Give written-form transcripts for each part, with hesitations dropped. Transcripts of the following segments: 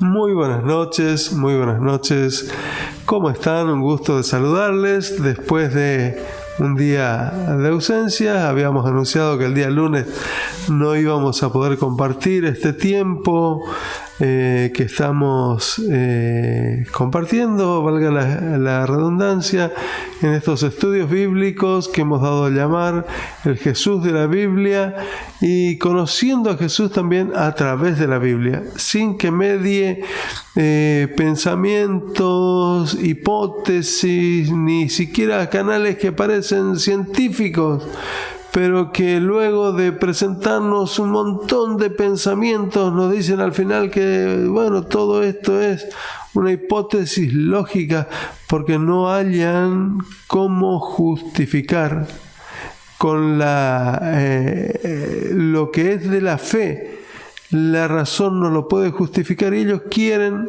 Muy buenas noches, muy buenas noches. ¿Cómo están? Un gusto de saludarles después de un día de ausencia. Habíamos anunciado que el día lunes no íbamos a poder compartir este tiempo que estamos compartiendo, valga la redundancia, en estos estudios bíblicos que hemos dado a llamar el Jesús de la Biblia, y conociendo a Jesús también a través de la Biblia, sin que medie pensamientos, hipótesis, ni siquiera canales que parecen científicos, pero que luego de presentarnos un montón de pensamientos nos dicen al final que, bueno, todo esto es una hipótesis lógica, porque no hallan cómo justificar con lo que es de la fe. La razón no lo puede justificar y ellos quieren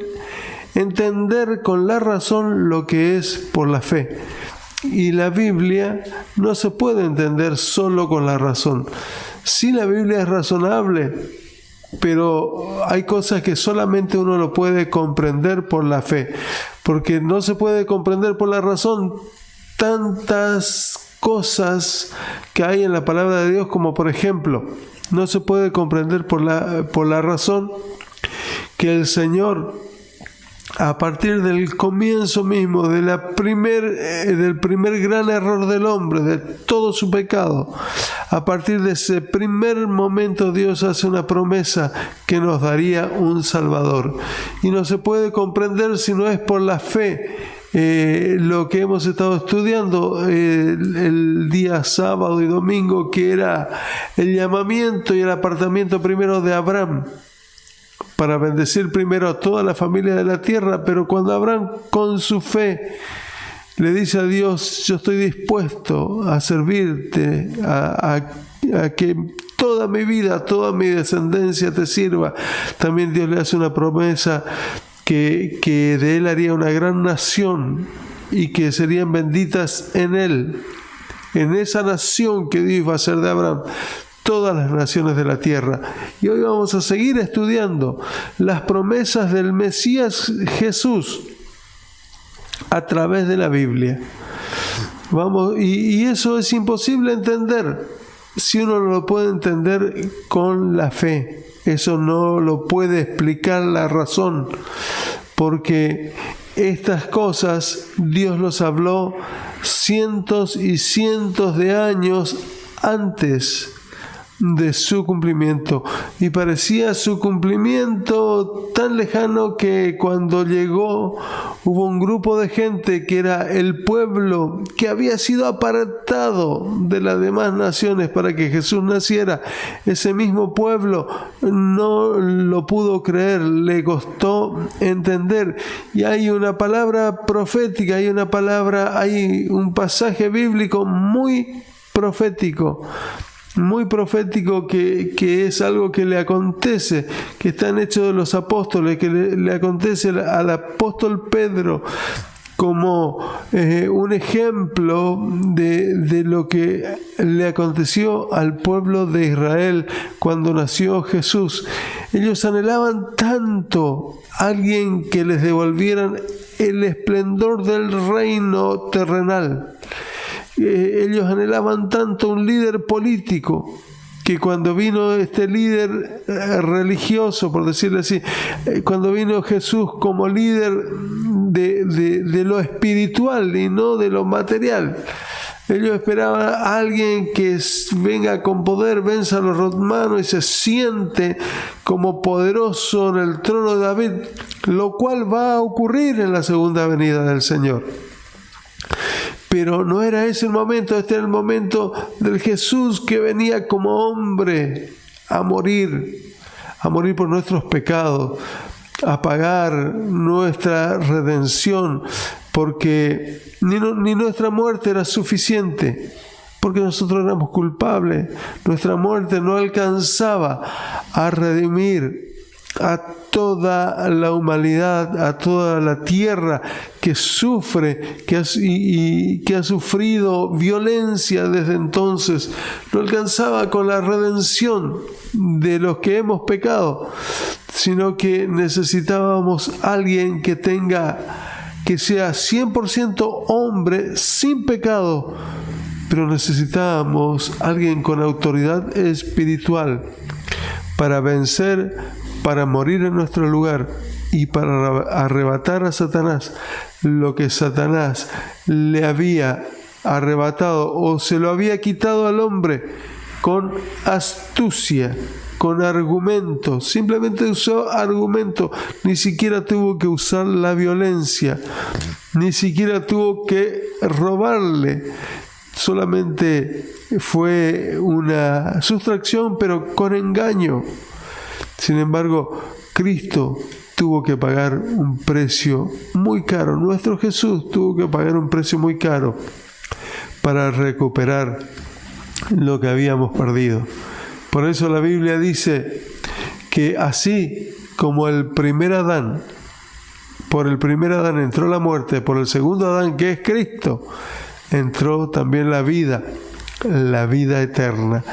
entender con la razón lo que es por la fe. Y la Biblia no se puede entender solo con la razón. Sí, la Biblia es razonable, pero hay cosas que solamente uno lo puede comprender por la fe, porque no se puede comprender por la razón tantas cosas que hay en la palabra de Dios, como por ejemplo, no se puede comprender por la razón que el Señor, a partir del comienzo mismo, del primer gran error del hombre, de todo su pecado, a partir de ese primer momento Dios hace una promesa que nos daría un Salvador. Y no se puede comprender si no es por la fe. Lo que hemos estado estudiando el día sábado y domingo, que era el llamamiento y el apartamiento primero de Abraham, para bendecir primero a toda la familia de la tierra, pero cuando Abraham con su fe le dice a Dios: yo estoy dispuesto a servirte, a que toda mi vida, toda mi descendencia te sirva, también Dios le hace una promesa que de él haría una gran nación y que serían benditas en él, en esa nación que Dios iba a hacer de Abraham, todas las naciones de la tierra. Y hoy vamos a seguir estudiando las promesas del Mesías Jesús a través de la Biblia. Y eso es imposible entender si uno no lo puede entender con la fe. Eso no lo puede explicar la razón, porque estas cosas Dios los habló cientos y cientos de años antes de su cumplimiento, y parecía su cumplimiento tan lejano que cuando llegó hubo un grupo de gente que era el pueblo que había sido apartado de las demás naciones para que Jesús naciera. Ese mismo pueblo no lo pudo creer, le costó entender. Y hay una palabra profética, hay un pasaje bíblico muy profético que es algo que le acontece, que está en Hechos de los Apóstoles, que le acontece al apóstol Pedro como un ejemplo de lo que le aconteció al pueblo de Israel cuando nació Jesús. Ellos anhelaban tanto a alguien que les devolvieran el esplendor del reino terrenal. Ellos anhelaban tanto un líder político, que cuando vino este líder religioso, por decirlo así, cuando vino Jesús como líder de lo espiritual y no de lo material, ellos esperaban a alguien que venga con poder, venza a los romanos y se siente como poderoso en el trono de David, lo cual va a ocurrir en la segunda venida del Señor. Pero no era ese el momento. Este era el momento del Jesús que venía como hombre a morir por nuestros pecados, a pagar nuestra redención, porque ni nuestra muerte era suficiente, porque nosotros éramos culpables. Nuestra muerte no alcanzaba a redimir a toda la humanidad, a toda la tierra que sufre y que ha sufrido violencia desde entonces. No alcanzaba con la redención de los que hemos pecado, sino que necesitábamos alguien que sea 100% hombre sin pecado, pero necesitábamos alguien con autoridad espiritual para vencer, para morir en nuestro lugar y para arrebatar a Satanás lo que Satanás le había arrebatado o se lo había quitado al hombre con astucia, con argumento. Simplemente usó argumento, ni siquiera tuvo que usar la violencia, ni siquiera tuvo que robarle. Solamente fue una sustracción, pero con engaño. Sin embargo, Cristo tuvo que pagar un precio muy caro. Nuestro Jesús tuvo que pagar un precio muy caro para recuperar lo que habíamos perdido. Por eso la Biblia dice que así como el primer Adán, por el primer Adán entró la muerte, por el segundo Adán, que es Cristo, entró también la vida eterna.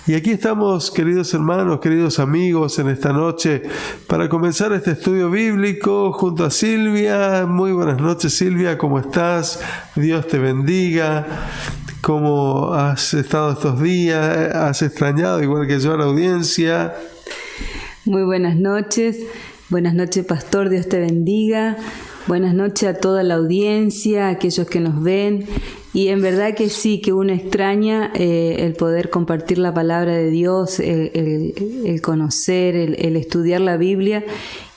Y aquí estamos, queridos hermanos, queridos amigos, en esta noche para comenzar este estudio bíblico junto a Silvia. Muy buenas noches, Silvia, ¿cómo estás? Dios te bendiga. ¿Cómo has estado estos días? ¿Has extrañado, igual que yo, a la audiencia? Muy buenas noches, pastor, Dios te bendiga. Buenas noches a toda la audiencia, a aquellos que nos ven. Y en verdad que sí, que uno extraña el poder compartir la palabra de Dios, el conocer, el estudiar la Biblia,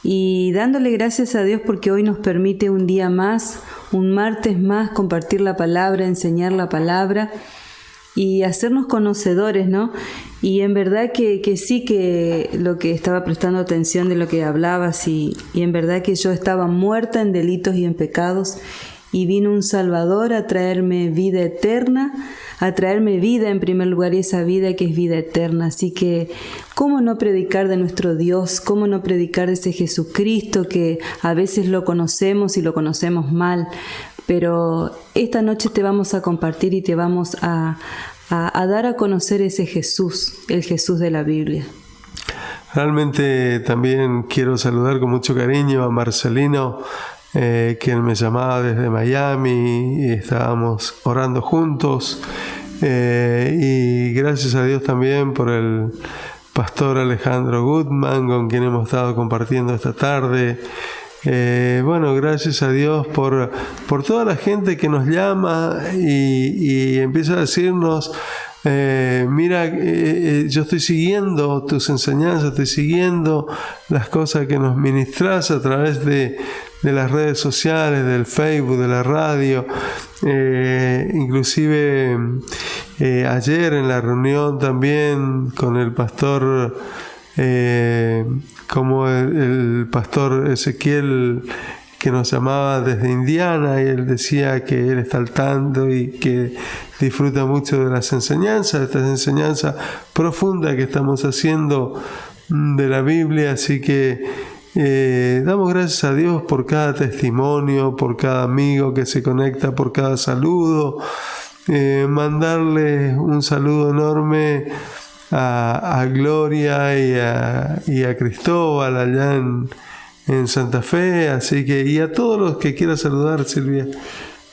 y dándole gracias a Dios porque hoy nos permite un día más, un martes más, compartir la palabra, enseñar la palabra y hacernos conocedores, ¿no? Y en verdad que sí, que lo que estaba prestando atención de lo que hablabas, y en verdad que yo estaba muerta en delitos y en pecados, y vino un Salvador a traerme vida eterna, a traerme vida en primer lugar, y esa vida que es vida eterna. Así que, ¿cómo no predicar de nuestro Dios? ¿Cómo no predicar de ese Jesucristo que a veces lo conocemos y lo conocemos mal? Pero esta noche te vamos a compartir y te vamos a dar a conocer ese Jesús, el Jesús de la Biblia. Realmente también quiero saludar con mucho cariño a Marcelino, quien me llamaba desde Miami y estábamos orando juntos, y gracias a Dios también por el pastor Alejandro Goodman, con quien hemos estado compartiendo esta tarde. Bueno, gracias a Dios por toda la gente que nos llama y empieza a decirnos: mira, yo estoy siguiendo tus enseñanzas, estoy siguiendo las cosas que nos ministras a través de las redes sociales, del Facebook, de la radio. Inclusive ayer en la reunión también con el pastor, como el pastor Ezequiel, que nos llamaba desde Indiana, y él decía que él está al tanto y que disfruta mucho de las enseñanzas, de estas enseñanzas profundas que estamos haciendo de la Biblia. Así que damos gracias a Dios por cada testimonio, por cada amigo que se conecta, por cada saludo. Mandarle un saludo enorme a Gloria y a Cristóbal allá en Santa Fe, así que, y a todos los que quiera saludar, Silvia.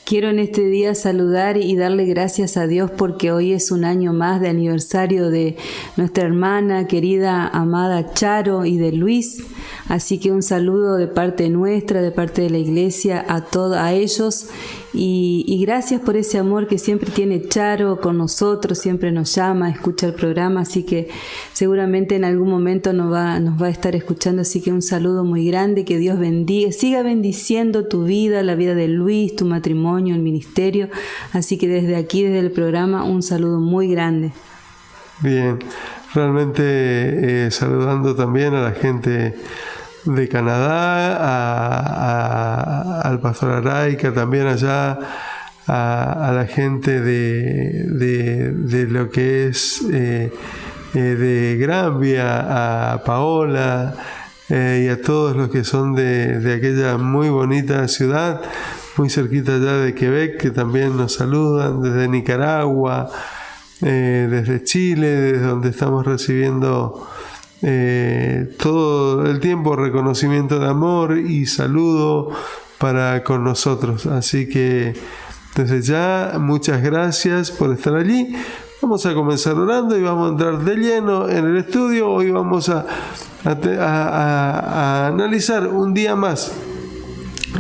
Quiero en este día saludar y darle gracias a Dios porque hoy es un año más de aniversario de nuestra hermana querida, amada Charo, y de Luis. Así que un saludo de parte nuestra, de parte de la iglesia, a ellos. Y gracias por ese amor que siempre tiene Charo con nosotros, siempre nos llama, escucha el programa, así que seguramente en algún momento nos va a estar escuchando. Así que un saludo muy grande, que Dios bendiga, siga bendiciendo tu vida, la vida de Luis, tu matrimonio, el ministerio. Así que desde aquí, desde el programa, un saludo muy grande. Bien, realmente saludando también a la gente de Canadá, al pastor Araica, también allá, a la gente de lo que es de Granvia, a Paola, y a todos los que son de aquella muy bonita ciudad, muy cerquita allá de Quebec, que también nos saludan, desde Nicaragua, desde Chile, desde donde estamos recibiendo todo el tiempo reconocimiento de amor y saludo para con nosotros. Así que desde ya, muchas gracias por estar allí. Vamos a comenzar orando y vamos a entrar de lleno en el estudio. Hoy vamos a analizar un día más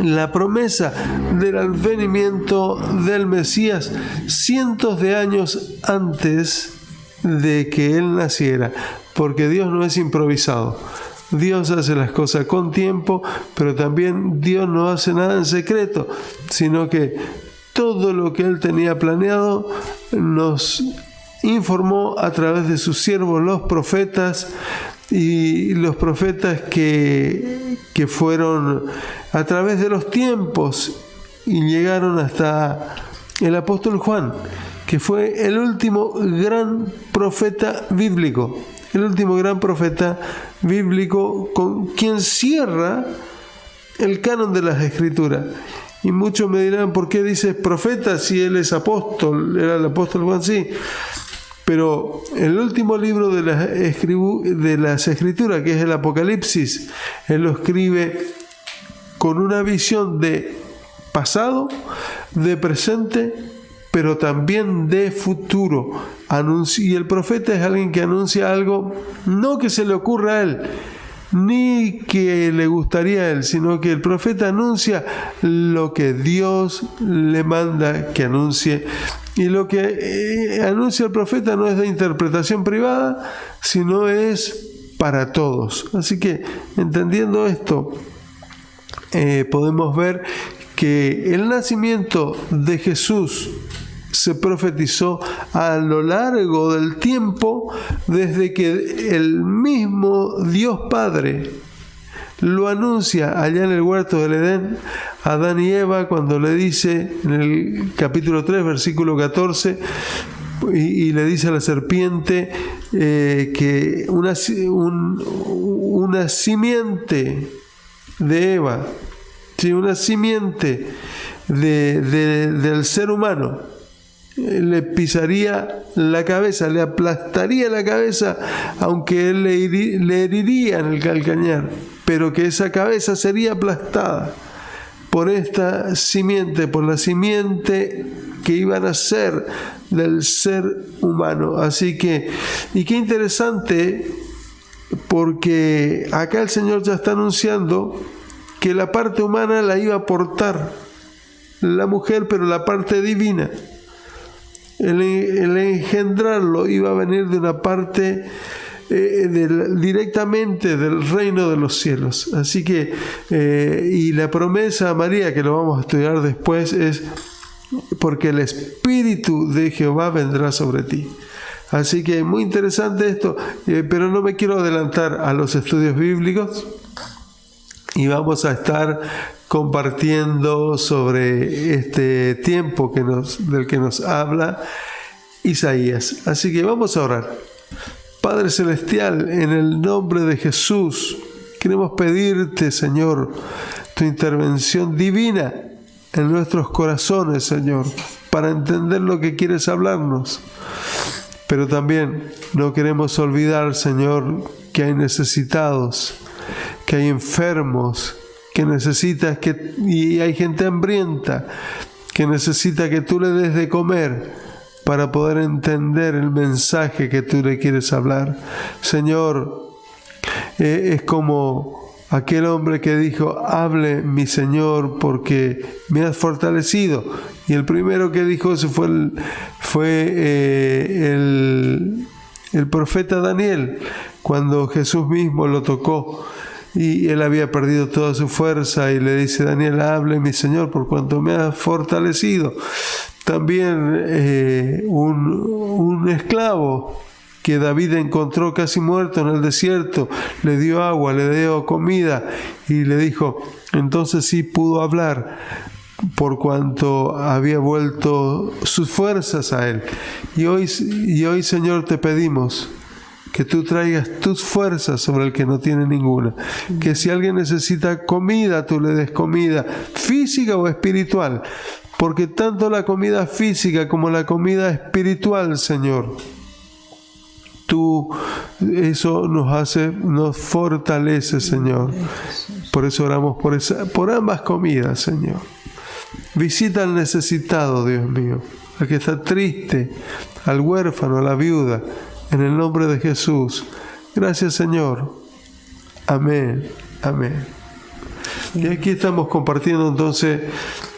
la promesa del advenimiento del Mesías cientos de años antes de que Él naciera, porque Dios no es improvisado. Dios hace las cosas con tiempo, pero también Dios no hace nada en secreto, sino que todo lo que Él tenía planeado nos informó a través de sus siervos, los profetas, y los profetas que fueron a través de los tiempos y llegaron hasta el apóstol Juan, que fue el último gran profeta bíblico. El último gran profeta bíblico con quien cierra el canon de las Escrituras. Y muchos me dirán, ¿por qué dices profeta si él es apóstol? Era el apóstol Juan, sí. Pero el último libro de las Escrituras, que es el Apocalipsis, él lo escribe con una visión de pasado, de presente, pero también de futuro. Y el profeta es alguien que anuncia algo, no que se le ocurra a él, ni que le gustaría a él, sino que el profeta anuncia lo que Dios le manda que anuncie. Y lo que anuncia el profeta no es de interpretación privada, sino es para todos. Así que, entendiendo esto, podemos ver que el nacimiento de Jesús se profetizó a lo largo del tiempo, desde que el mismo Dios Padre lo anuncia allá en el huerto del Edén a Adán y Eva, cuando le dice en el capítulo 3, versículo 14, y le dice a la serpiente que una simiente de Eva, ¿sí? Una simiente del ser humano, le pisaría la cabeza, le aplastaría la cabeza, aunque él le heriría en el calcañar, pero que esa cabeza sería aplastada por esta simiente, por la simiente que iba a nacer del ser humano. Así que, y qué interesante, porque acá el Señor ya está anunciando que la parte humana la iba a aportar la mujer, pero la parte divina, el engendrarlo, iba a venir de una parte directamente del reino de los cielos. Así que, y la promesa a María, que lo vamos a estudiar después, es porque el Espíritu de Jehová vendrá sobre ti. Así que muy interesante esto, pero no me quiero adelantar a los estudios bíblicos, y vamos a estar compartiendo sobre este tiempo del que nos habla Isaías. Así que vamos a orar. Padre Celestial, en el nombre de Jesús, queremos pedirte, Señor, tu intervención divina en nuestros corazones, Señor, para entender lo que quieres hablarnos. Pero también no queremos olvidar, Señor, que hay necesitados, que hay enfermos, que necesitas y hay gente hambrienta que necesita que tú le des de comer para poder entender el mensaje que tú le quieres hablar. Señor, es como aquel hombre que dijo: hable mi Señor, porque me has fortalecido. Y el primero que dijo eso fue el profeta Daniel, cuando Jesús mismo lo tocó y él había perdido toda su fuerza, y le dice: Daniel, hable mi Señor, por cuanto me has fortalecido. También un esclavo que David encontró casi muerto en el desierto, le dio agua, le dio comida, y le dijo, entonces sí pudo hablar, por cuanto había vuelto sus fuerzas a él. Y hoy, Señor, te pedimos que tú traigas tus fuerzas sobre el que no tiene ninguna. Que si alguien necesita comida, tú le des comida física o espiritual. Porque tanto la comida física como la comida espiritual, Señor, eso nos fortalece, Señor. Por eso oramos por ambas comidas, Señor. Visita al necesitado, Dios mío, al que está triste, al huérfano, a la viuda, en el nombre de Jesús. Gracias, Señor. Amén. Amén. Y aquí estamos compartiendo entonces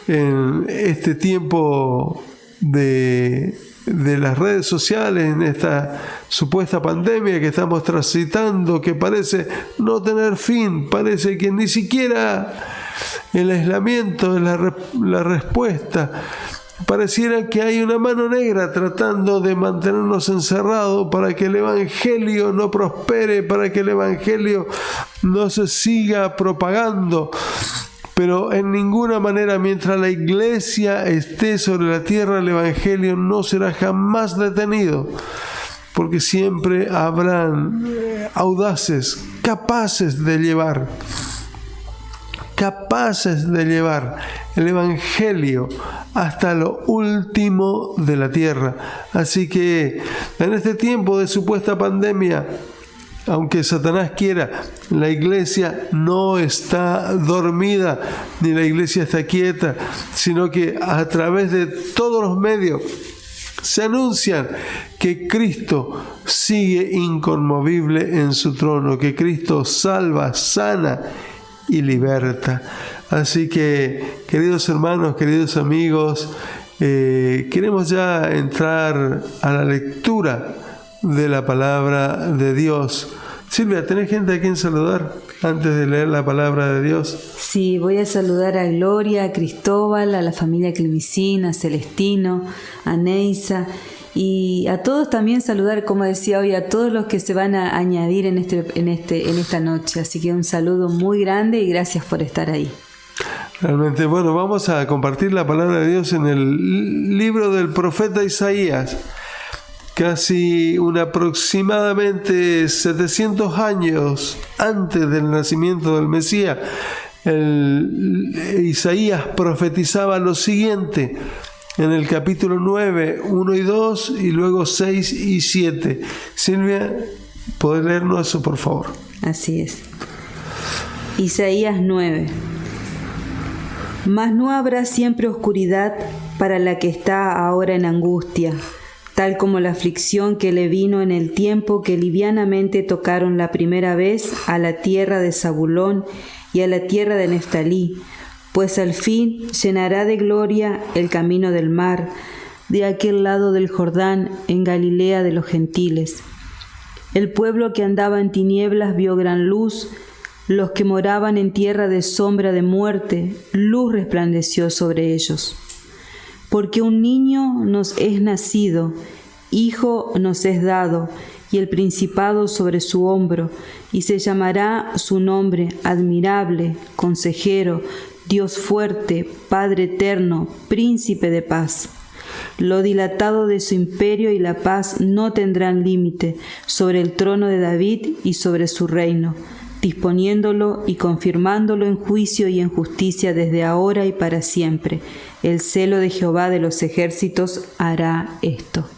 en este tiempo de las redes sociales, en esta supuesta pandemia que estamos transitando, que parece no tener fin, parece que ni siquiera el aislamiento es la respuesta. Pareciera que hay una mano negra tratando de mantenernos encerrados para que el Evangelio no prospere, para que el Evangelio no se siga propagando. Pero en ninguna manera, mientras la iglesia esté sobre la tierra, el Evangelio no será jamás detenido. Porque siempre habrán audaces, capaces de llevar el Evangelio hasta lo último de la tierra. Así que en este tiempo de supuesta pandemia, aunque Satanás quiera, la iglesia no está dormida, ni la iglesia está quieta, sino que a través de todos los medios se anuncian que Cristo sigue inconmovible en su trono, que Cristo salva, sana y liberta. Así que, queridos hermanos, queridos amigos, queremos ya entrar a la lectura de la palabra de Dios. Silvia, ¿tenés gente a quien saludar antes de leer la palabra de Dios? Sí, voy a saludar a Gloria, a Cristóbal, a la familia Clemicina, a Celestino, a Neisa y a todos también saludar, como decía hoy, a todos los que se van a añadir en esta noche. Así que un saludo muy grande y gracias por estar ahí. Realmente, bueno, vamos a compartir la palabra de Dios en el libro del profeta Isaías. Casi aproximadamente 700 años antes del nacimiento del Mesías, Isaías profetizaba lo siguiente en el capítulo 9, 1 y 2, y luego 6 y 7. Silvia, ¿podés leernos eso, por favor? Así es. Isaías 9. Mas no habrá siempre oscuridad para la que está ahora en angustia, tal como la aflicción que le vino en el tiempo que livianamente tocaron la primera vez a la tierra de Zabulón y a la tierra de Neftalí, pues al fin llenará de gloria el camino del mar, de aquel lado del Jordán, en Galilea de los gentiles. El pueblo que andaba en tinieblas vio gran luz, los que moraban en tierra de sombra de muerte, luz resplandeció sobre ellos. Porque un niño nos es nacido, hijo nos es dado, y el principado sobre su hombro, y se llamará su nombre Admirable, Consejero, Dios fuerte, Padre eterno, Príncipe de paz. Lo dilatado de su imperio y la paz no tendrán límite sobre el trono de David y sobre su reino, disponiéndolo y confirmándolo en juicio y en justicia desde ahora y para siempre. El celo de Jehová de los ejércitos hará esto.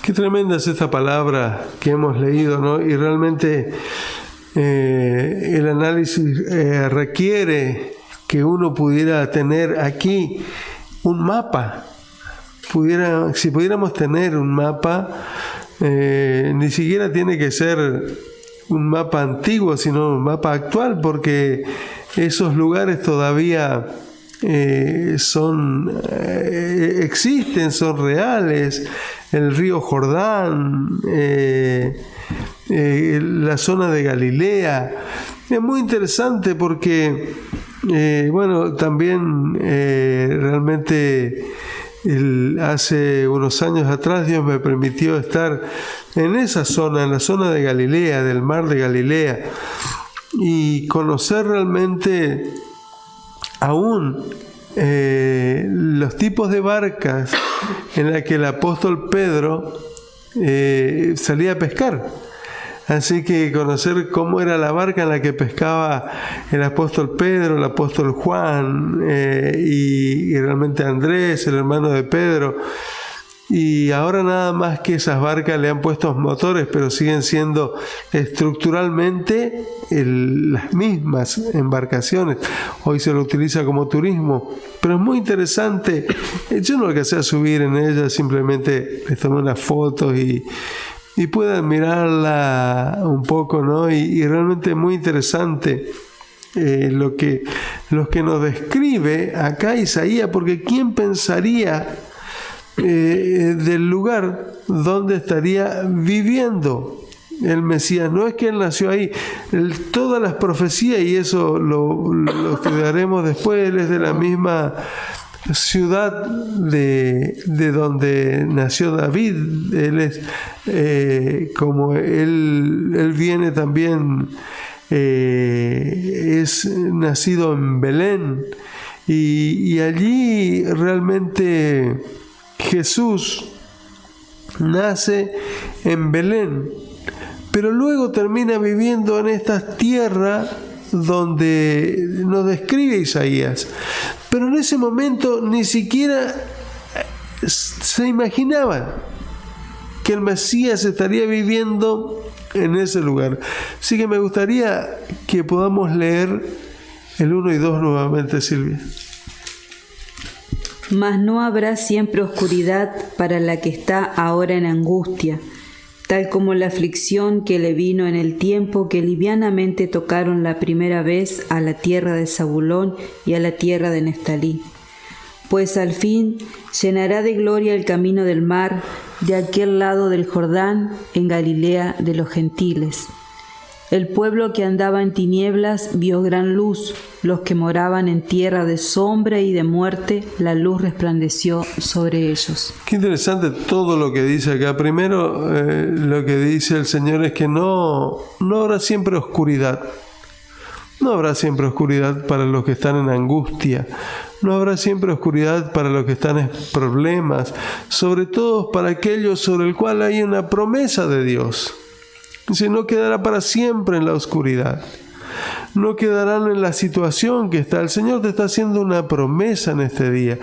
Qué tremenda es esta palabra que hemos leído, ¿no? Y realmente el análisis requiere que uno pudiera tener aquí un mapa. Si pudiéramos tener un mapa, ni siquiera tiene que ser un mapa antiguo, sino un mapa actual, porque esos lugares todavía existen, son reales. El río Jordán, la zona de Galilea. Es muy interesante porque, también realmente hace unos años atrás Dios me permitió estar en esa zona, en la zona de Galilea, del mar de Galilea, y conocer realmente aún los tipos de barcas en las que el apóstol Pedro salía a pescar. Así que conocer cómo era la barca en la que pescaba el apóstol Pedro, el apóstol Juan y realmente Andrés, el hermano de Pedro. Y ahora nada más que esas barcas le han puesto motores, pero siguen siendo estructuralmente las mismas embarcaciones. Hoy se lo utiliza como turismo, pero es muy interesante. Yo no alcancé a subir en ella, simplemente les tomé unas fotos y pude admirarla un poco, ¿no? Y realmente es muy interesante lo que nos describe acá Isaías, porque ¿quién pensaría del lugar donde estaría viviendo el Mesías? No es que él nació ahí, todas las profecías, y eso lo estudiaremos después, él es de la misma ciudad de donde nació David. Él es como él viene también, es nacido en Belén, y allí realmente Jesús nace en Belén, pero luego termina viviendo en esta tierra donde nos describe Isaías. Pero en ese momento ni siquiera se imaginaban que el Mesías estaría viviendo en ese lugar. Así que me gustaría que podamos leer el 1 y 2 nuevamente, Silvia. Mas no habrá siempre oscuridad para la que está ahora en angustia, tal como la aflicción que le vino en el tiempo que livianamente tocaron la primera vez a la tierra de Zabulón y a la tierra de Neftalí. Pues al fin llenará de gloria el camino del mar, de aquel lado del Jordán, en Galilea de los gentiles. El pueblo que andaba en tinieblas vio gran luz, los que moraban en tierra de sombra y de muerte, la luz resplandeció sobre ellos. Qué interesante todo lo que dice acá. Primero, lo que dice el Señor es que no habrá siempre oscuridad. No habrá siempre oscuridad para los que están en angustia. No habrá siempre oscuridad para los que están en problemas, sobre todo para aquellos sobre el cual hay una promesa de Dios. Dice, no quedará para siempre en la oscuridad. No quedarán en la situación que está. El Señor te está haciendo una promesa en este día,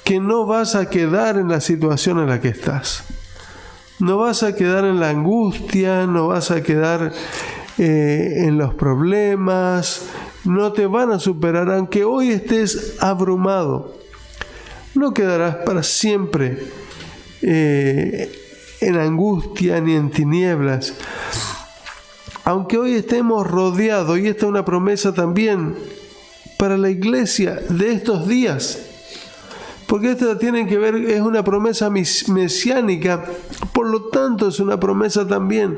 que no vas a quedar en la situación en la que estás. No vas a quedar en la angustia, no vas a quedar en los problemas, no te van a superar, aunque hoy estés abrumado. No quedarás para siempre en angustia ni en tinieblas. Aunque hoy estemos rodeados, y esta es una promesa también para la iglesia de estos días, porque esta tiene que ver, es una promesa mesiánica, por lo tanto es una promesa también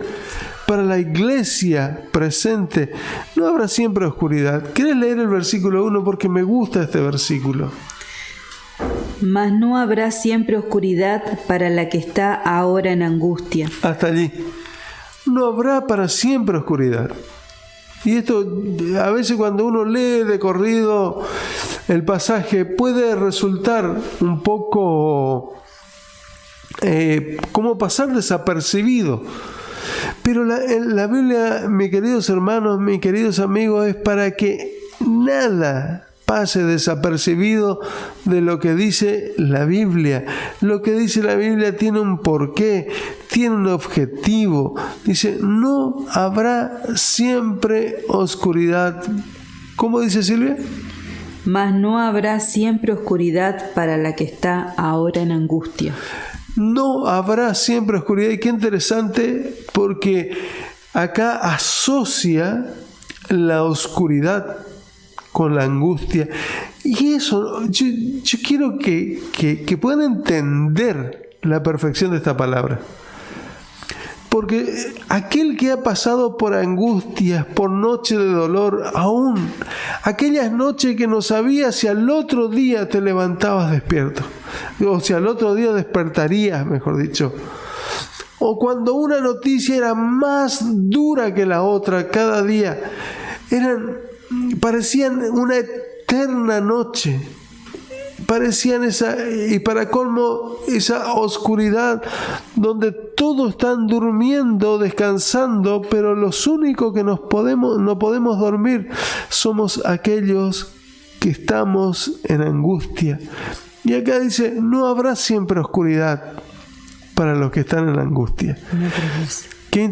para la iglesia presente. No habrá siempre oscuridad. ¿Quieres leer el versículo 1? Porque me gusta este versículo. Mas no habrá siempre oscuridad para la que está ahora en angustia. Hasta allí. No habrá para siempre oscuridad. Y esto, a veces cuando uno lee de corrido el pasaje, puede resultar un poco como pasar desapercibido. Pero la Biblia, mis queridos hermanos, mis queridos amigos, es para que nada pase desapercibido de lo que dice la Biblia. Lo que dice la Biblia tiene un porqué, tiene un objetivo. Dice, no habrá siempre oscuridad. ¿Cómo dice Silvia? Mas no habrá siempre oscuridad para la que está ahora en angustia. No habrá siempre oscuridad. Y qué interesante, porque acá asocia la oscuridad con la angustia. Y eso, yo quiero que puedan entender la perfección de esta palabra. Porque aquel que ha pasado por angustias, por noches de dolor, aún aquellas noches que no sabías si al otro día te levantabas despierto, o si al otro día despertarías, mejor dicho, o cuando una noticia era más dura que la otra cada día, parecían una eterna noche. parecían y para colmo, esa oscuridad donde todos están durmiendo, descansando, pero los únicos que no podemos dormir somos aquellos que estamos en angustia. Y acá dice, no habrá siempre oscuridad para los que están en angustia. Qué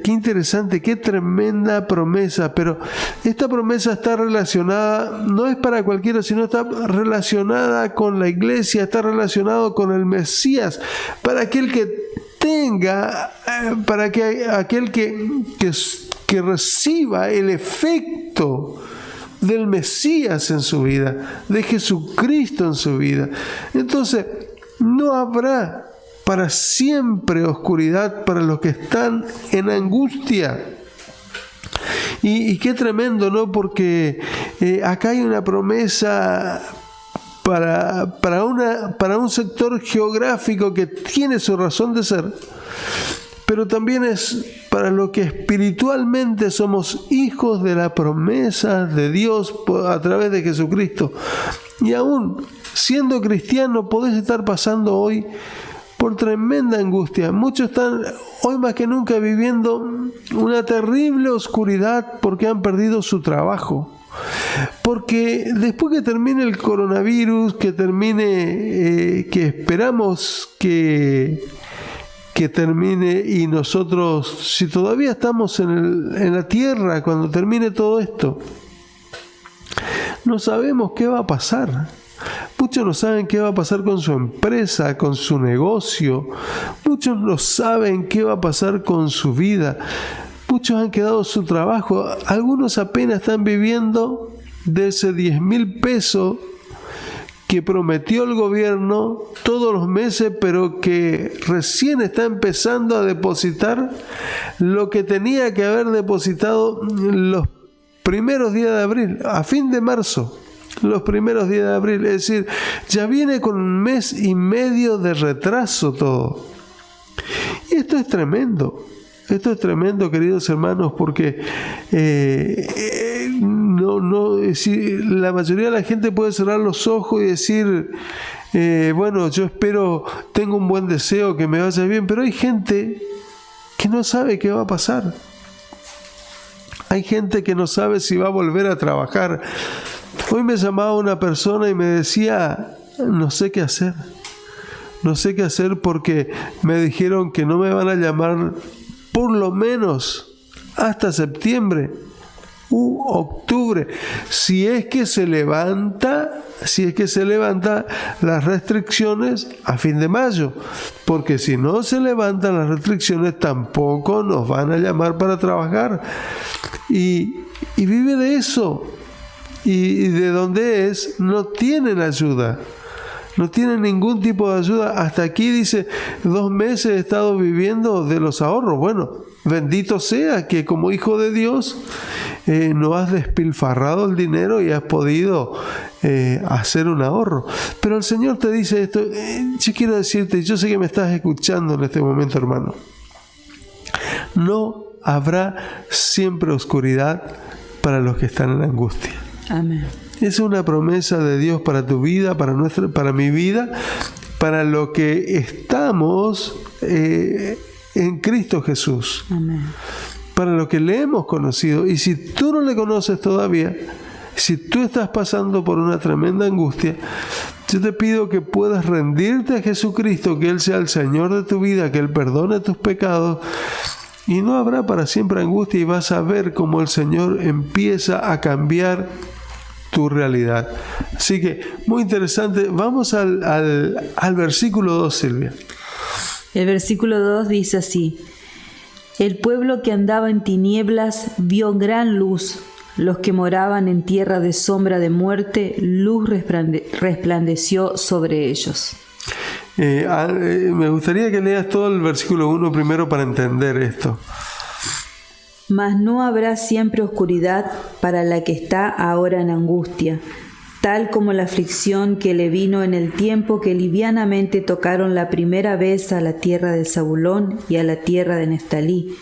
interesante, qué tremenda promesa, pero esta promesa está relacionada, no es para cualquiera, sino está relacionada con la iglesia, está relacionado con el Mesías, para aquel que tenga, para que aquel que reciba el efecto del Mesías en su vida, de Jesucristo en su vida. Entonces, no habrá para siempre oscuridad para los que están en angustia. Y qué tremendo, ¿no? Porque acá hay una promesa para un sector geográfico que tiene su razón de ser, pero también es para lo que espiritualmente somos hijos de la promesa de Dios a través de Jesucristo. Y aún siendo cristiano podés estar pasando hoy por tremenda angustia. Muchos están hoy más que nunca viviendo una terrible oscuridad porque han perdido su trabajo. Porque después que termine el coronavirus, que esperamos que termine, y nosotros, si todavía estamos en la tierra cuando termine todo esto, no sabemos qué va a pasar. Muchos no saben qué va a pasar con su empresa, con su negocio. Muchos no saben qué va a pasar con su vida. Muchos han quedado sin trabajo. Algunos apenas están viviendo de ese 10.000 pesos que prometió el gobierno todos los meses, pero que recién está empezando a depositar lo que tenía que haber depositado los primeros días de abril, a fin de marzo. Los primeros días de abril, es decir, ya viene con 1 mes y medio de retraso todo. Y esto es tremendo, queridos hermanos, porque la mayoría de la gente puede cerrar los ojos y decir, bueno, yo espero, tengo un buen deseo, que me vaya bien, pero hay gente que no sabe qué va a pasar. Hay gente que no sabe si va a volver a trabajar. Hoy me llamaba una persona y me decía, no sé qué hacer porque me dijeron que no me van a llamar por lo menos hasta septiembre u octubre, si es que se levanta las restricciones a fin de mayo, porque si no se levantan las restricciones tampoco nos van a llamar para trabajar, y vive de eso. Y de donde no tienen ayuda, no tienen ningún tipo de ayuda. Hasta aquí dice, 2 meses he estado viviendo de los ahorros. Bueno, bendito sea que como hijo de Dios no has despilfarrado el dinero y has podido hacer un ahorro. Pero el Señor te dice esto, yo quiero decirte, yo sé que me estás escuchando en este momento, hermano, no habrá siempre oscuridad para los que están en angustia. Amén. Es una promesa de Dios para tu vida, para mi vida, para lo que estamos en Cristo Jesús. Amén. Para lo que le hemos conocido. Y si tú no le conoces todavía, si tú estás pasando por una tremenda angustia, yo te pido que puedas rendirte a Jesucristo, que Él sea el Señor de tu vida, que Él perdone tus pecados. Y no habrá para siempre angustia, y vas a ver cómo el Señor empieza a cambiar tu realidad. Así que, muy interesante. Vamos al versículo 2, Silvia. El versículo 2 dice así: El pueblo que andaba en tinieblas vio gran luz. Los que moraban en tierra de sombra de muerte, luz resplandeció sobre ellos. Me gustaría que leas todo el versículo 1 primero para entender esto. Mas no habrá siempre oscuridad para la que está ahora en angustia, tal como la aflicción que le vino en el tiempo que livianamente tocaron la primera vez a la tierra de Zabulón y a la tierra de Neftalí,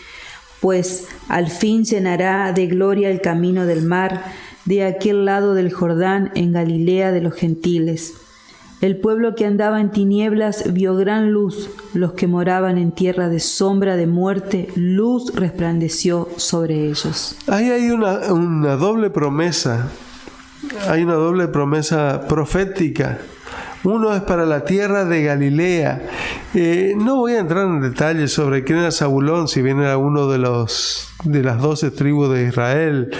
pues al fin llenará de gloria el camino del mar, de aquel lado del Jordán, en Galilea de los gentiles. El pueblo que andaba en tinieblas vio gran luz. Los que moraban en tierra de sombra de muerte, luz resplandeció sobre ellos. Ahí hay una doble promesa. Hay una doble promesa profética. Uno es para la tierra de Galilea. No voy a entrar en detalles sobre quién era Zabulón, si bien era uno de las 12 tribus de Israel,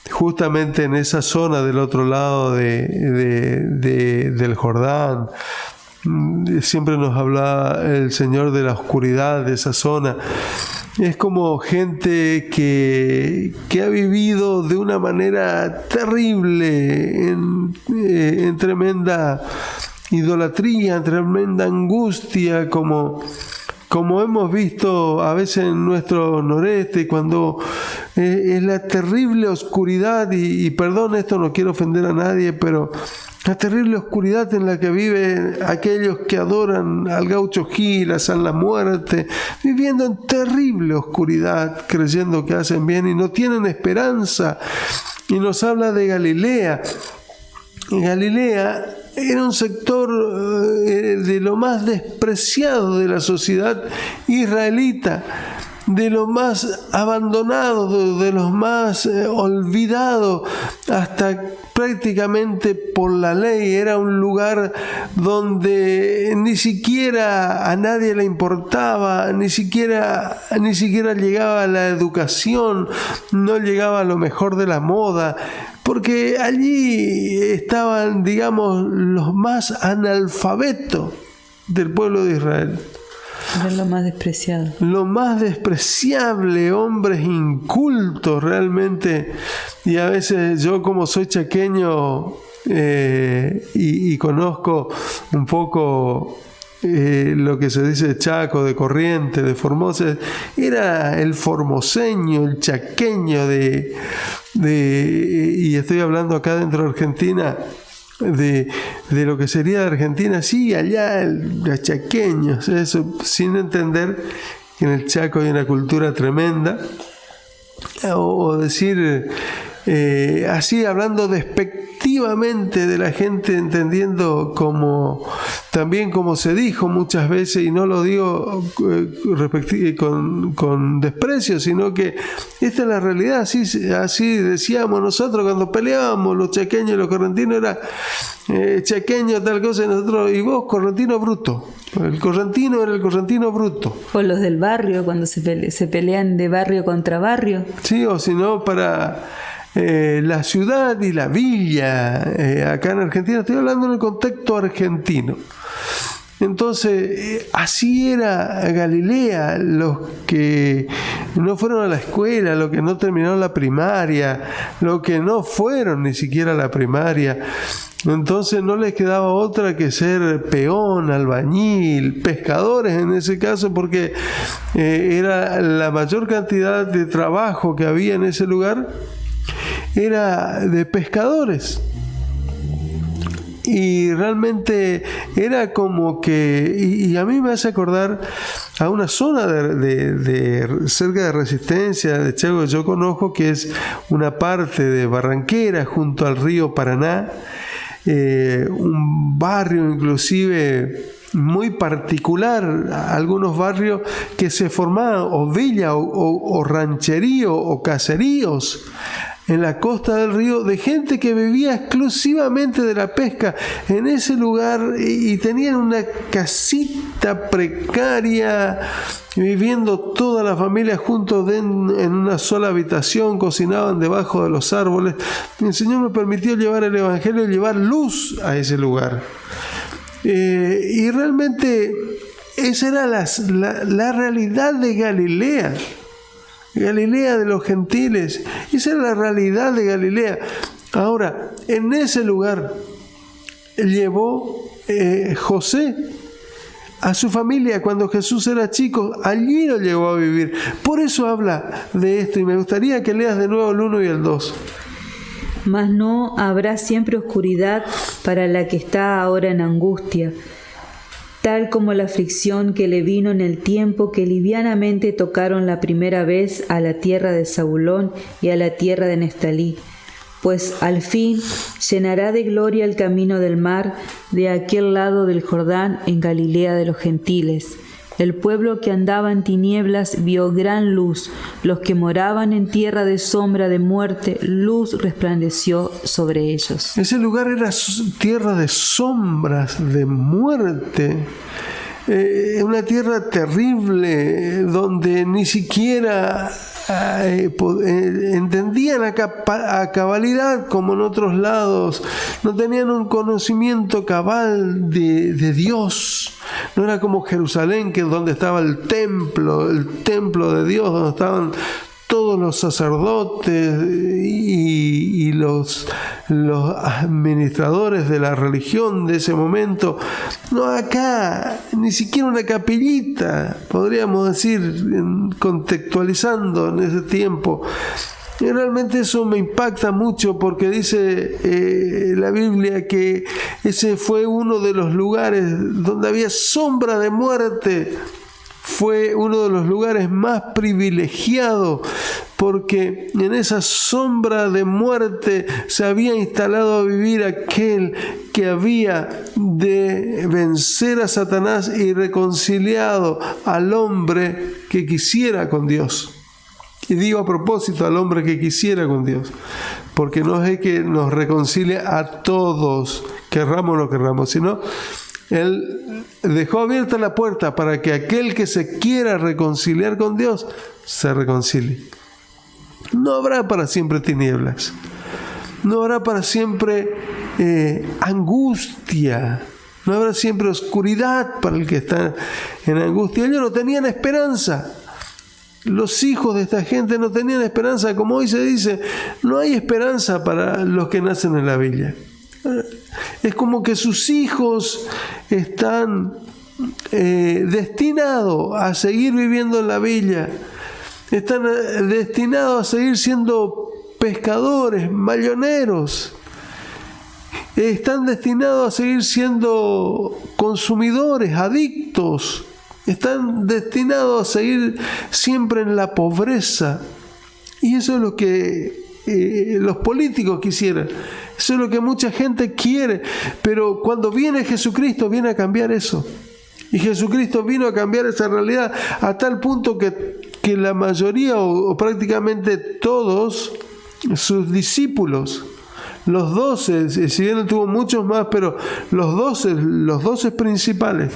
justamente en esa zona del otro lado del Jordán. Siempre nos hablaba el Señor de la oscuridad de esa zona. Es como gente que ha vivido de una manera terrible, en tremenda idolatría, tremenda angustia, como hemos visto a veces en nuestro noreste, cuando es la terrible oscuridad, y perdón, esto no quiero ofender a nadie, pero la terrible oscuridad en la que viven aquellos que adoran al Gaucho Gil, a San La Muerte, viviendo en terrible oscuridad, creyendo que hacen bien y no tienen esperanza. Y nos habla de Galilea. Galilea era un sector de lo más despreciado de la sociedad israelita, de lo más abandonado, de los más olvidados, hasta prácticamente por la ley. Era un lugar donde ni siquiera a nadie le importaba, ni siquiera llegaba la educación, no llegaba lo mejor de la moda, porque allí estaban, digamos, los más analfabetos del pueblo de Israel. Era lo más despreciado. Lo más despreciable, hombres incultos realmente. Y a veces yo, como soy chaqueño y conozco un poco lo que se dice Chaco, de Corrientes, de Formosa, era el formoseño, el chaqueño y estoy hablando acá dentro de Argentina, de lo que sería de Argentina, sí, allá los chaqueños, eso, sin entender que en el Chaco hay una cultura tremenda, o decir así, hablando despectivamente de la gente, entendiendo también como se dijo muchas veces, y no lo digo con desprecio, sino que esta es la realidad. Así decíamos nosotros cuando peleábamos, los chaqueños y los correntinos, era chaqueño tal cosa, y vos correntino bruto. El correntino era el correntino bruto. O los del barrio, cuando se pelean de barrio contra barrio. Sí, o si no, para la ciudad y la villa, acá en Argentina, estoy hablando en el contexto argentino. Entonces, así era Galilea, los que no fueron a la escuela, los que no terminaron la primaria, los que no fueron ni siquiera a la primaria. Entonces no les quedaba otra que ser peón, albañil, pescadores en ese caso, porque era la mayor cantidad de trabajo que había en ese lugar, era de pescadores. Y realmente era como que, y a mí me hace acordar a una zona de cerca de Resistencia, de Chaco, que yo conozco, que es una parte de Barranquera junto al río Paraná, un barrio inclusive muy particular, algunos barrios que se formaban o villas o rancheríos o caseríos en la costa del río, de gente que vivía exclusivamente de la pesca en ese lugar, y tenían una casita precaria, viviendo toda la familia juntos en una sola habitación, cocinaban debajo de los árboles. El Señor me permitió llevar el Evangelio y llevar luz a ese lugar. Y realmente esa era la realidad de Galilea. Galilea de los gentiles, esa era la realidad de Galilea. Ahora, en ese lugar llevó José a su familia cuando Jesús era chico, allí lo llevó a vivir. Por eso habla de esto, y me gustaría que leas de nuevo el 1 y el 2. Mas no habrá siempre oscuridad para la que está ahora en angustia, tal como la aflicción que le vino en el tiempo que livianamente tocaron la primera vez a la tierra de Zabulón y a la tierra de Neftalí, pues al fin llenará de gloria el camino del mar de aquel lado del Jordán en Galilea de los gentiles. El pueblo que andaba en tinieblas vio gran luz, los que moraban en tierra de sombra de muerte, luz resplandeció sobre ellos. Ese lugar era tierra de sombras, de muerte. Una tierra terrible donde ni siquiera entendían a cabalidad como en otros lados, no tenían un conocimiento cabal de Dios. No era como Jerusalén, que es donde estaba el templo de Dios, donde estaban todos los sacerdotes y los administradores de la religión de ese momento. No, acá ni siquiera una capillita, podríamos decir, contextualizando en ese tiempo. Y realmente eso me impacta mucho porque dice la Biblia que ese fue uno de los lugares donde había sombra de muerte. Fue uno de los lugares más privilegiados porque en esa sombra de muerte se había instalado a vivir aquel que había de vencer a Satanás y reconciliado al hombre que quisiera con Dios. Y digo a propósito al hombre que quisiera con Dios, porque no es que nos reconcilie a todos, querramos o no querramos, sino Él dejó abierta la puerta para que aquel que se quiera reconciliar con Dios se reconcilie. No habrá para siempre tinieblas, no habrá para siempre angustia, no habrá siempre oscuridad para el que está en angustia. Ellos no tenían esperanza. Los hijos de esta gente no tenían esperanza. Como hoy se dice, no hay esperanza para los que nacen en la villa. Es como que sus hijos están destinados a seguir viviendo en la villa. Están destinados a seguir siendo pescadores, mayoneros. Están destinados a seguir siendo consumidores, adictos. Están destinados a seguir siempre en la pobreza. Y eso es lo que los políticos quisieran. Eso es lo que mucha gente quiere. Pero cuando viene Jesucristo, viene a cambiar eso. Y Jesucristo vino a cambiar esa realidad a tal punto que la mayoría o prácticamente todos sus discípulos, los 12, si bien tuvo muchos más, pero los 12 principales,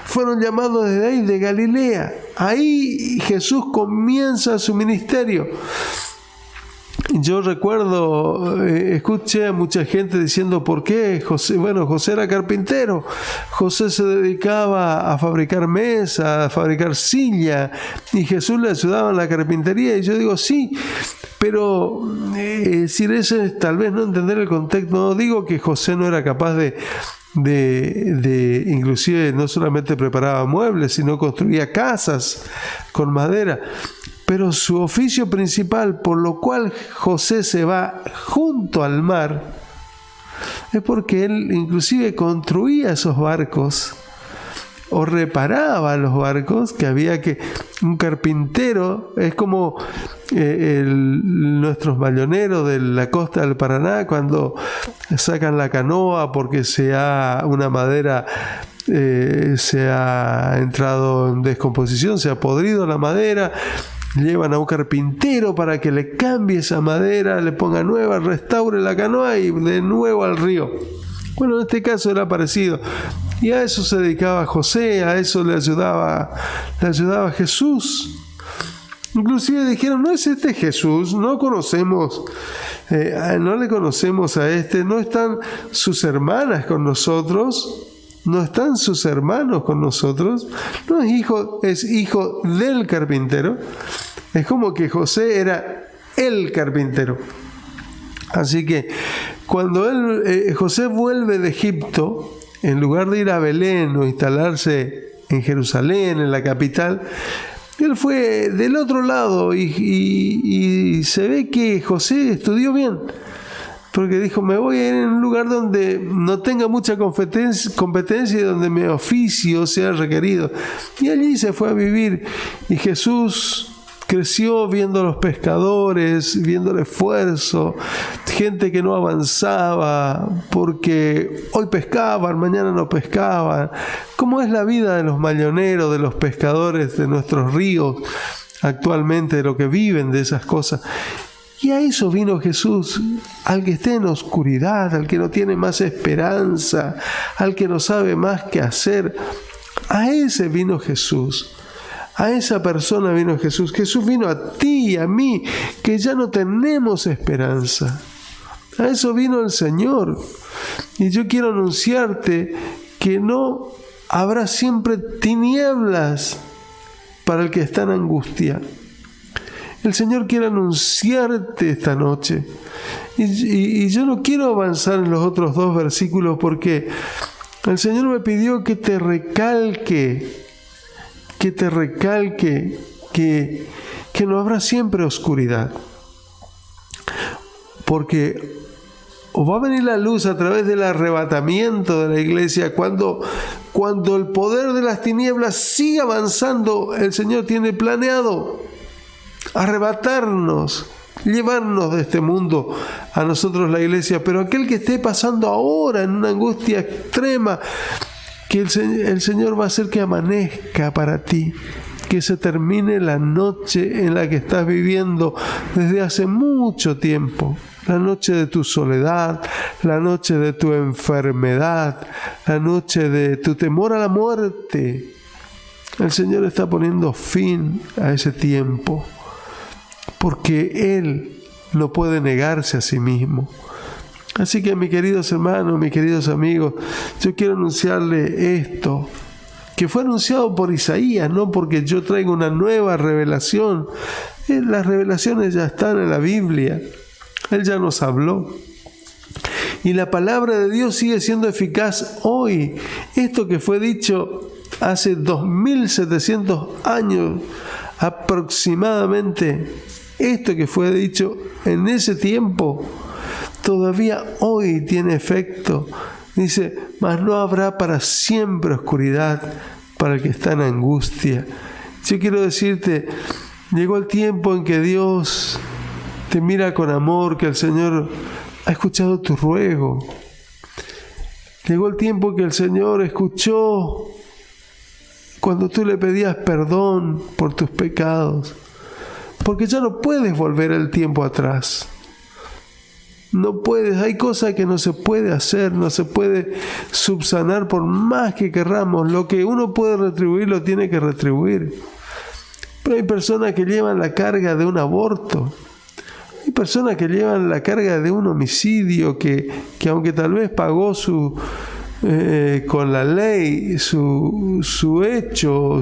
fueron llamados desde ahí, de Galilea. Ahí Jesús comienza su ministerio. Yo recuerdo, escuché a mucha gente diciendo ¿por qué? José era carpintero. José se dedicaba a fabricar mesas, a fabricar silla, y Jesús le ayudaba en la carpintería. Y yo digo, sí, pero decir eso es tal vez no entender el contexto. No digo que José no era capaz de inclusive no solamente preparaba muebles, sino construía casas con madera. Pero su oficio principal, por lo cual José se va junto al mar, es porque él inclusive construía esos barcos o reparaba los barcos, que había que... Un carpintero es como nuestros mayoneros de la costa del Paraná, cuando sacan la canoa porque una madera se ha entrado en descomposición, se ha podrido la madera. Llevan a un carpintero para que le cambie esa madera, le ponga nueva, restaure la canoa y de nuevo al río. Bueno, en este caso era parecido. Y a eso se dedicaba José, a eso le ayudaba Jesús. Inclusive dijeron, no es este Jesús, no le conocemos a este, no están sus hermanas con nosotros. No están sus hermanos con nosotros, no es hijo del carpintero. Es como que José era el carpintero. Así que cuando José vuelve de Egipto, en lugar de ir a Belén o instalarse en Jerusalén, en la capital, él fue del otro lado y se ve que José estudió bien. Porque dijo, me voy a ir en un lugar donde no tenga mucha competencia y donde mi oficio sea requerido. Y allí se fue a vivir. Y Jesús creció viendo a los pescadores, viendo el esfuerzo, gente que no avanzaba porque hoy pescaban, mañana no pescaban. ¿Cómo es la vida de los mayoneros, de los pescadores de nuestros ríos actualmente, de lo que viven de esas cosas? Y a eso vino Jesús, al que esté en oscuridad, al que no tiene más esperanza, al que no sabe más qué hacer. A ese vino Jesús. A esa persona vino Jesús. Jesús vino a ti y a mí, que ya no tenemos esperanza. A eso vino el Señor. Y yo quiero anunciarte que no habrá siempre tinieblas para el que está en angustia. El Señor quiere anunciarte esta noche. Y yo no quiero avanzar en los otros 2 versículos porque el Señor me pidió que te recalque que no habrá siempre oscuridad. Porque o va a venir la luz a través del arrebatamiento de la iglesia, cuando el poder de las tinieblas siga avanzando, el Señor tiene planeado arrebatarnos, llevarnos de este mundo a nosotros la iglesia. Pero aquel que esté pasando ahora en una angustia extrema, que el Señor va a hacer que amanezca para ti, que se termine la noche en la que estás viviendo desde hace mucho tiempo, la noche de tu soledad, la noche de tu enfermedad, la noche de tu temor a la muerte. El Señor está poniendo fin a ese tiempo, porque Él no puede negarse a sí mismo. Así que, mis queridos hermanos, mis queridos amigos, yo quiero anunciarle esto, que fue anunciado por Isaías, no porque yo traiga una nueva revelación. Las revelaciones ya están en la Biblia. Él ya nos habló. Y la palabra de Dios sigue siendo eficaz hoy. Esto que fue dicho hace 2700 años aproximadamente, esto que fue dicho en ese tiempo, todavía hoy tiene efecto. Dice, mas no habrá para siempre oscuridad para el que está en angustia. Yo quiero decirte, llegó el tiempo en que Dios te mira con amor, que el Señor ha escuchado tu ruego. Llegó el tiempo que el Señor escuchó cuando tú le pedías perdón por tus pecados, porque ya no puedes volver el tiempo atrás. No puedes, hay cosas que no se puede hacer, no se puede subsanar por más que querramos. Lo que uno puede retribuir, lo tiene que retribuir. Pero hay personas que llevan la carga de un aborto. Hay personas que llevan la carga de un homicidio que aunque tal vez pagó con la ley su hecho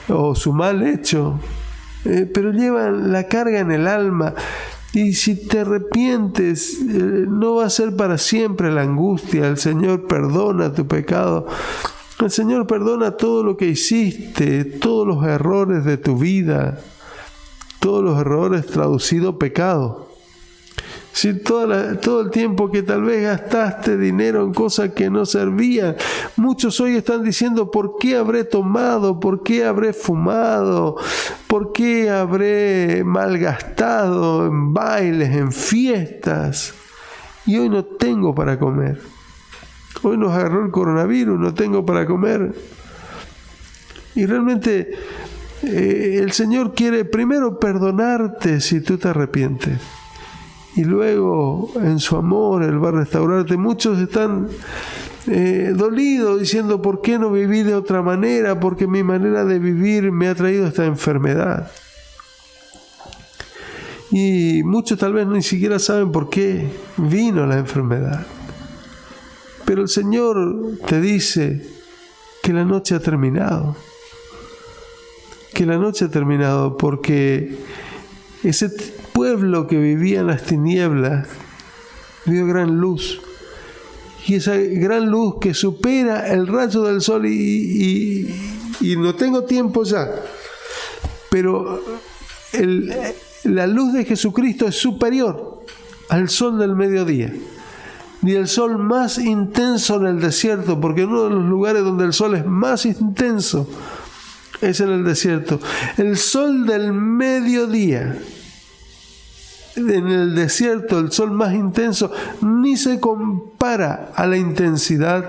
o su mal hecho, pero llevan la carga en el alma. Y si te arrepientes, no va a ser para siempre la angustia. El Señor perdona tu pecado. El Señor perdona todo lo que hiciste, todos los errores de tu vida, todos los errores traducido pecado. Si todo el tiempo que tal vez gastaste dinero en cosas que no servían. Muchos hoy están diciendo, ¿por qué habré tomado? ¿Por qué habré fumado? ¿Por qué habré malgastado en bailes, en fiestas? Y hoy no tengo para comer. Hoy nos agarró el coronavirus, no tengo para comer. Y realmente el Señor quiere primero perdonarte si tú te arrepientes. Y luego, en su amor, Él va a restaurarte. Muchos están dolidos diciendo, ¿por qué no viví de otra manera? Porque mi manera de vivir me ha traído esta enfermedad. Y muchos tal vez ni siquiera saben por qué vino la enfermedad. Pero el Señor te dice que la noche ha terminado. Que la noche ha terminado porque ese pueblo que vivía en las tinieblas vio gran luz, y esa gran luz que supera el rayo del sol, y no tengo tiempo ya, pero la luz de Jesucristo es superior al sol del mediodía, ni el sol más intenso en el desierto, porque en uno de los lugares donde el sol es más intenso es en el desierto. El sol del mediodía. En el desierto, el sol más intenso ni se compara a la intensidad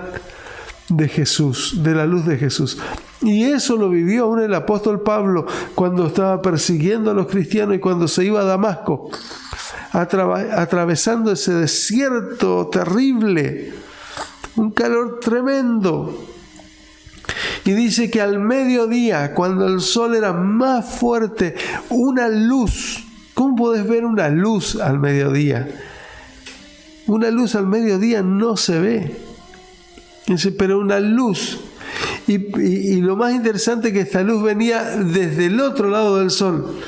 de Jesús, de la luz de Jesús. Y eso lo vivió aún el apóstol Pablo cuando estaba persiguiendo a los cristianos y cuando se iba a Damasco, atravesando ese desierto terrible, un calor tremendo. Y dice que al mediodía, cuando el sol era más fuerte, una luz. ¿Cómo podés ver una luz al mediodía? Una luz al mediodía no se ve. Dice, pero una luz. Y lo más interesante es que esta luz venía desde el otro lado del sol.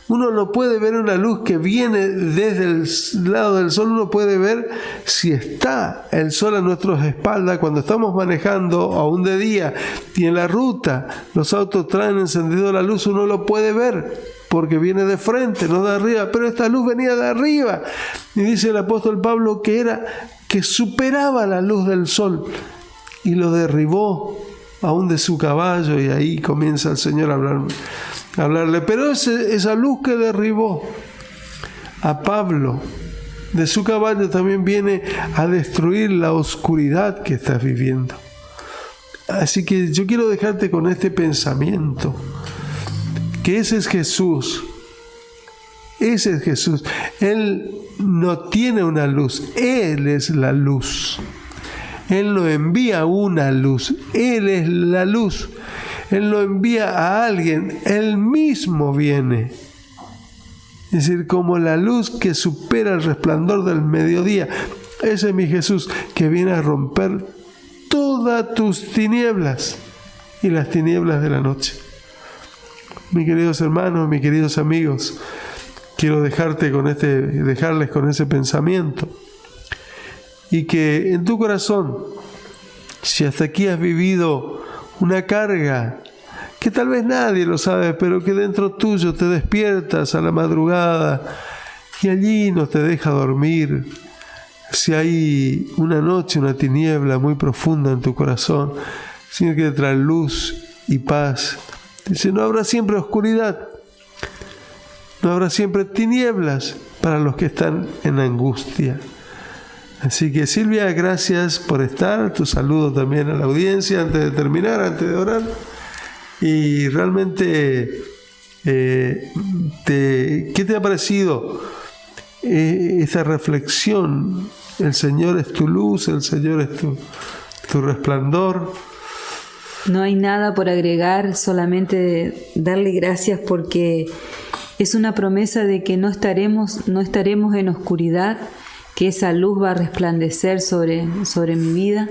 Uno no puede ver una luz que viene desde el lado del sol. Uno puede ver si está el sol a nuestras espaldas cuando estamos manejando aún de día y en la ruta los autos traen encendido la luz. Uno lo puede ver porque viene de frente, no de arriba, pero esta luz venía de arriba. Y dice el apóstol Pablo que superaba la luz del sol y lo derribó aún de su caballo, y ahí comienza el Señor a hablarle. Pero esa luz que derribó a Pablo de su caballo también viene a destruir la oscuridad que estás viviendo. Así que yo quiero dejarte con este pensamiento, que ese es Jesús. Ese es Jesús. Él no tiene una luz, Él es la luz. Él no envía una luz, Él es la luz. Él no envía a alguien, Él mismo viene. Es decir, como la luz que supera el resplandor del mediodía. Ese es mi Jesús, que viene a romper todas tus tinieblas y las tinieblas de la noche. Mis queridos hermanos, mis queridos amigos, quiero dejarles con ese pensamiento. Y que en tu corazón, si hasta aquí has vivido una carga que tal vez nadie lo sabe, pero que dentro tuyo te despiertas a la madrugada y allí no te deja dormir, si hay una noche, una tiniebla muy profunda en tu corazón, sino que te trae luz y paz. Dice, no habrá siempre oscuridad, no habrá siempre tinieblas para los que están en angustia. Así que Silvia, gracias por estar. Tu saludo también a la audiencia antes de terminar, antes de orar. Y realmente, ¿qué te ha parecido esta reflexión? El Señor es tu luz, el Señor es tu resplandor. No hay nada por agregar, solamente darle gracias porque es una promesa de que no estaremos en oscuridad, que esa luz va a resplandecer sobre mi vida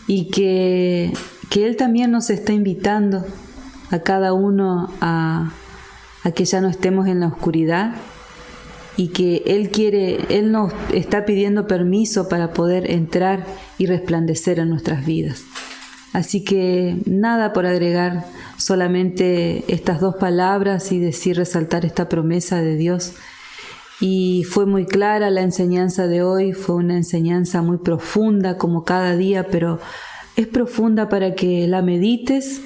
y que Él también nos está invitando a cada uno a que ya no estemos en la oscuridad y que Él nos está pidiendo permiso para poder entrar y resplandecer en nuestras vidas. Así que nada por agregar, solamente estas dos palabras y resaltar esta promesa de Dios. Y fue muy clara la enseñanza de hoy, fue una enseñanza muy profunda como cada día, pero es profunda para que la medites,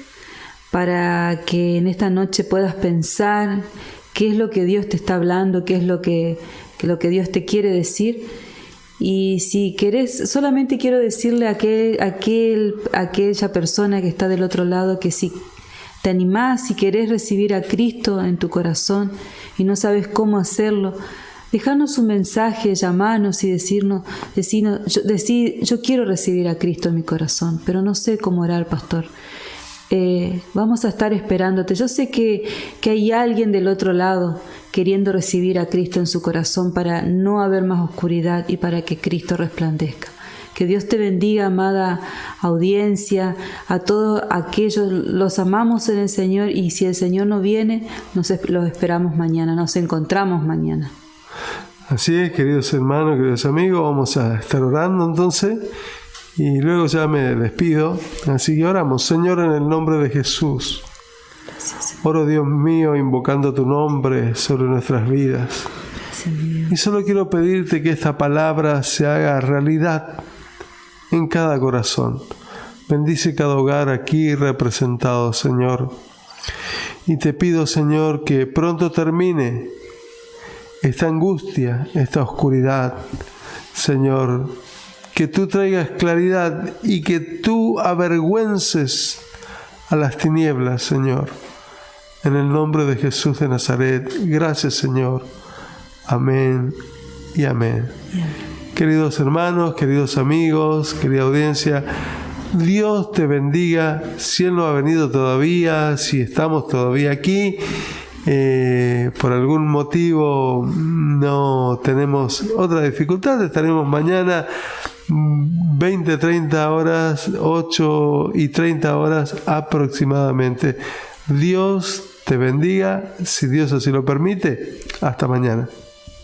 para que en esta noche puedas pensar qué es lo que Dios te está hablando, qué es lo que Dios te quiere decir. Y si querés, solamente quiero decirle a aquella persona que está del otro lado que si te animás, si querés recibir a Cristo en tu corazón y no sabes cómo hacerlo, dejarnos un mensaje, llamarnos y decirnos, yo quiero recibir a Cristo en mi corazón, pero no sé cómo orar, pastor. Vamos a estar esperándote. Yo sé que hay alguien del otro lado queriendo recibir a Cristo en su corazón para no haber más oscuridad y para que Cristo resplandezca. Que Dios te bendiga, amada audiencia, a todos aquellos, los amamos en el Señor y si el Señor no viene, los esperamos mañana, nos encontramos mañana. Así es, queridos hermanos, queridos amigos, vamos a estar orando entonces y luego ya me despido. Así que oramos. Señor, en el nombre de Jesús, oro, Dios mío, invocando tu nombre sobre nuestras vidas. Y solo quiero pedirte que esta palabra se haga realidad en cada corazón. Bendice cada hogar aquí representado, Señor. Y te pido, Señor, que pronto termine esta angustia, esta oscuridad, Señor. Que tú traigas claridad y que tú avergüences a las tinieblas, Señor. En el nombre de Jesús de Nazaret. Gracias, Señor. Amén y amén. Queridos hermanos, queridos amigos, querida audiencia, Dios te bendiga. Si Él no ha venido todavía, si estamos todavía aquí, por algún motivo no tenemos otra dificultad, estaremos mañana 20-30 horas, 8:30 horas aproximadamente. Dios te bendiga, si Dios así lo permite. Hasta mañana.